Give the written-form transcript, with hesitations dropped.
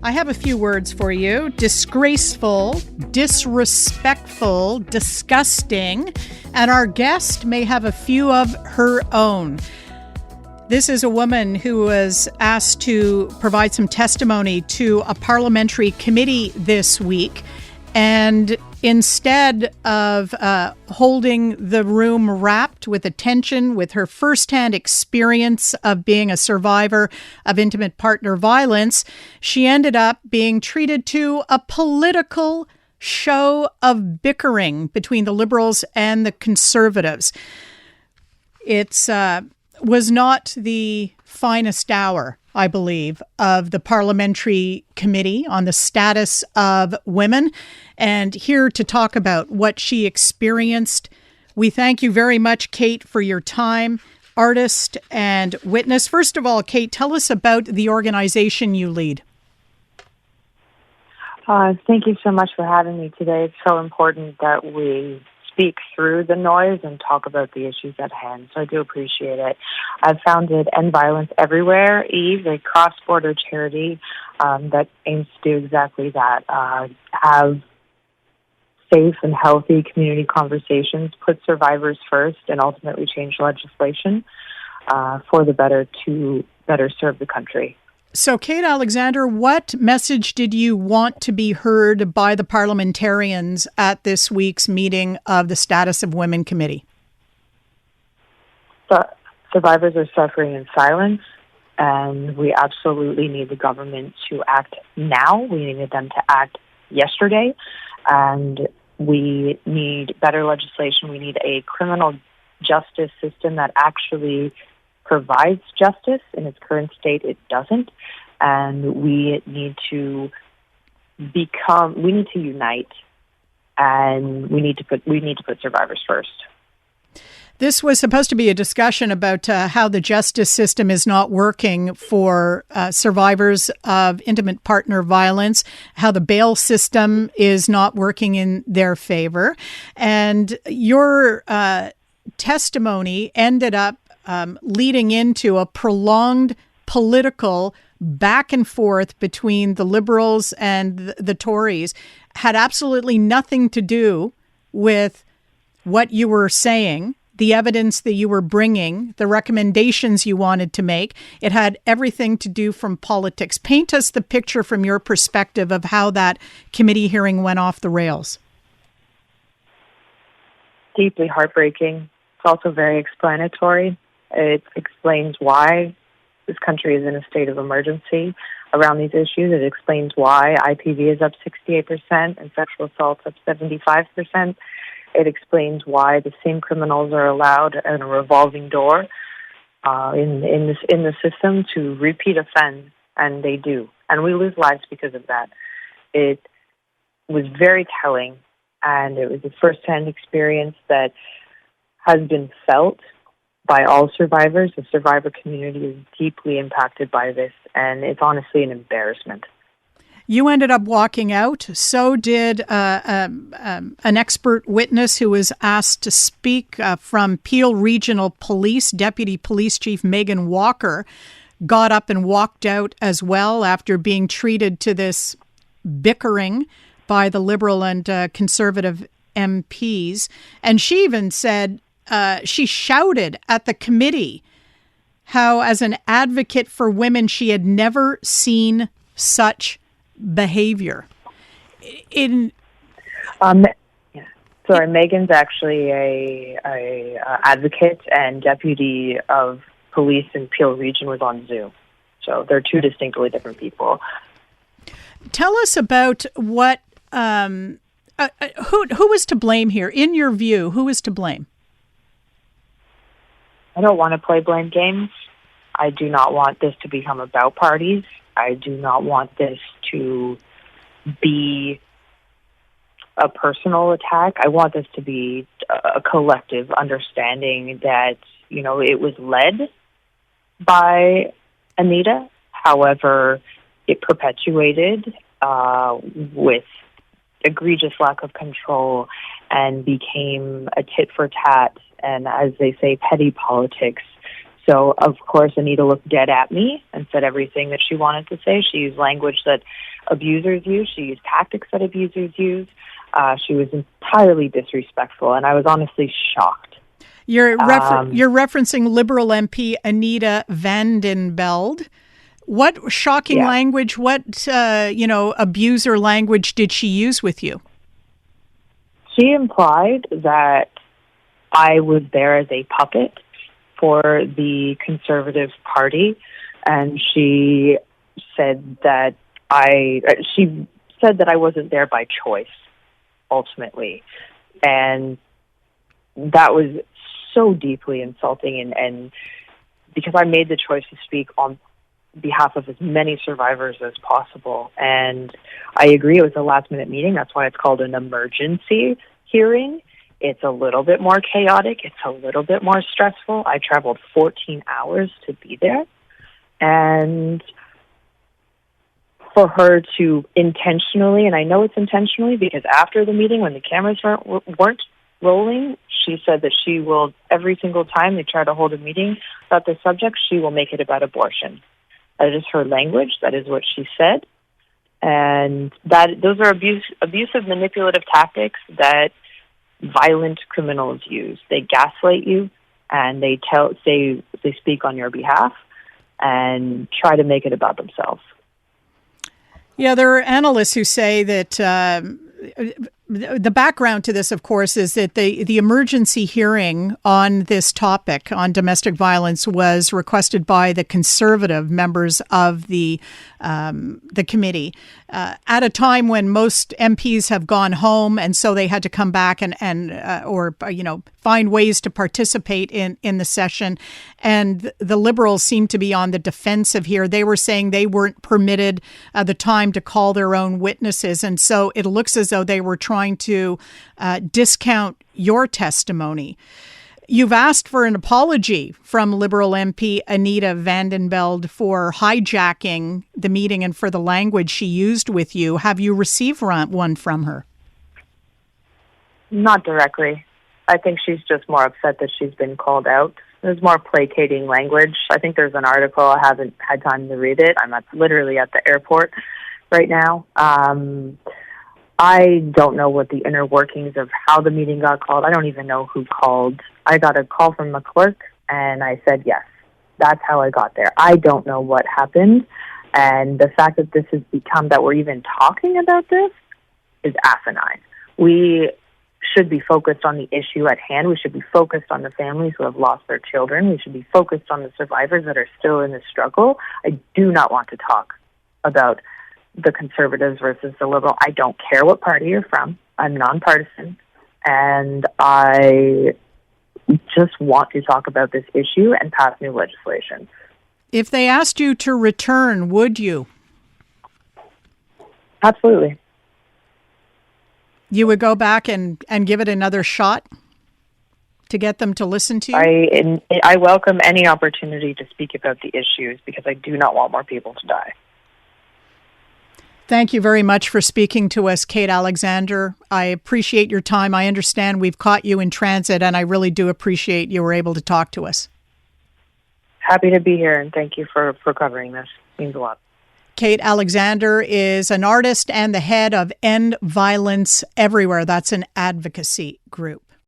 I have a few words for you. Disgraceful, disrespectful, disgusting, and our guest may have a few of her own. This is a woman who was asked to provide some testimony to a parliamentary committee this week, and instead of holding the room wrapped with attention with her firsthand experience of being a survivor of intimate partner violence, she ended up being treated to a political show of bickering between the Liberals and the Conservatives. It's was not the finest hour, I believe, of the Parliamentary Committee on the Status of Women. And here to talk about what she experienced, we thank you very much, Cait, for your time, artist and witness. First of all, Cait, tell us about the organization you lead. Thank you so much for having me today. It's so important that we speak through the noise and talk about the issues at hand. So I do appreciate it. I've founded End Violence Everywhere, EVE, a cross-border charity that aims to do exactly that, have safe and healthy community conversations, put survivors first, and ultimately change legislation for the better to better serve the country. So, Cait Alexander, what message did you want to be heard by the parliamentarians at this week's meeting of the Status of Women Committee? Survivors are suffering in silence, and we absolutely need the government to act now. We needed them to act yesterday, and we need better legislation. We need a criminal justice system that actually provides justice. In its current state, it doesn't. And we need to unite, and we need to put survivors first. This was supposed to be a discussion about how the justice system is not working for survivors of intimate partner violence, how the bail system is not working in their favor. And your testimony ended up leading into a prolonged political back and forth between the Liberals and the Tories. Had absolutely nothing to do with what you were saying, the evidence that you were bringing, the recommendations you wanted to make. It had everything to do from politics. Paint us the picture from your perspective of how that committee hearing went off the rails. Deeply heartbreaking. It's also very explanatory. It explains why this country is in a state of emergency around these issues. It explains why IPV is up 68% and sexual assault up 75%. It explains why the same criminals are allowed in a revolving door in the system to repeat offend, and they do. And we lose lives because of that. It was very telling, and it was a first-hand experience that has been felt by all survivors. The survivor community is deeply impacted by this, and it's honestly an embarrassment. You ended up walking out. So did an expert witness who was asked to speak from Peel Regional Police. Deputy Police Chief Megan Walker got up and walked out as well after being treated to this bickering by the Liberal and Conservative MPs. And she even said, she shouted at the committee how, as an advocate for women, she had never seen such behavior. Megan's actually a advocate and deputy of police in Peel Region was on Zoom. So they're two distinctly different people. Tell us about what who was to blame here. In your view, who is to blame? I don't want to play blame games. I do not want this to become about parties. I do not want this to be a personal attack. I want this to be a collective understanding that, it was led by Anita. However, it perpetuated with egregious lack of control and became a tit for tat and, as they say, petty politics. So, of course, Anita looked dead at me and said everything that she wanted to say. She used language that abusers use. She used tactics that abusers use. She was entirely disrespectful, and I was honestly shocked. You're referencing Liberal MP Anita van den Belde. What shocking language, what abuser language did she use with you? She implied that I was there as a puppet for the Conservative Party, and she said that I wasn't there by choice, ultimately. And that was so deeply insulting, and because I made the choice to speak on behalf of as many survivors as possible. And I agree, it was a last-minute meeting. That's why it's called an emergency hearing. It's a little bit more chaotic. It's a little bit more stressful. I traveled 14 hours to be there. And for her to intentionally, and I know it's intentionally because after the meeting when the cameras weren't rolling, she said that she will, every single time they try to hold a meeting about this subject, she will make it about abortion. That is her language. That is what she said. And those are abusive, manipulative tactics that violent criminals use. They gaslight you, and they speak on your behalf and try to make it about themselves. Yeah, there are analysts who say that the background to this, of course, is that the emergency hearing on this topic, on domestic violence, was requested by the Conservative members of the committee at a time when most MPs have gone home, and so they had to come back and find ways to participate in the session. And the Liberals seem to be on the defensive here. They were saying they weren't permitted the time to call their own witnesses, and so it looks as though they were trying to discount your testimony. You've asked for an apology from Liberal MP Anita van den Belde for hijacking the meeting and for the language she used with you. Have you received one from her? Not directly. I think she's just more upset that she's been called out. There's more placating language. I think there's an article. I haven't had time to read it. I'm literally at the airport right now. I don't know what the inner workings of how the meeting got called. I don't even know who called. I got a call from the clerk, and I said yes. That's how I got there. I don't know what happened, and the fact that this has become that we're even talking about this is asinine. We should be focused on the issue at hand. We should be focused on the families who have lost their children. We should be focused on the survivors that are still in the struggle. I do not want to talk about the Conservatives versus the Liberal. I don't care what party you're from. I'm nonpartisan, and I just want to talk about this issue and pass new legislation. If they asked you to return, would you? Absolutely. You would go back and give it another shot to get them to listen to you? I welcome any opportunity to speak about the issues because I do not want more people to die. Thank you very much for speaking to us, Cait Alexander. I appreciate your time. I understand we've caught you in transit, and I really do appreciate you were able to talk to us. Happy to be here, and thank you for covering this. It means a lot. Cait Alexander is an artist and the head of End Violence Everywhere. That's an advocacy group.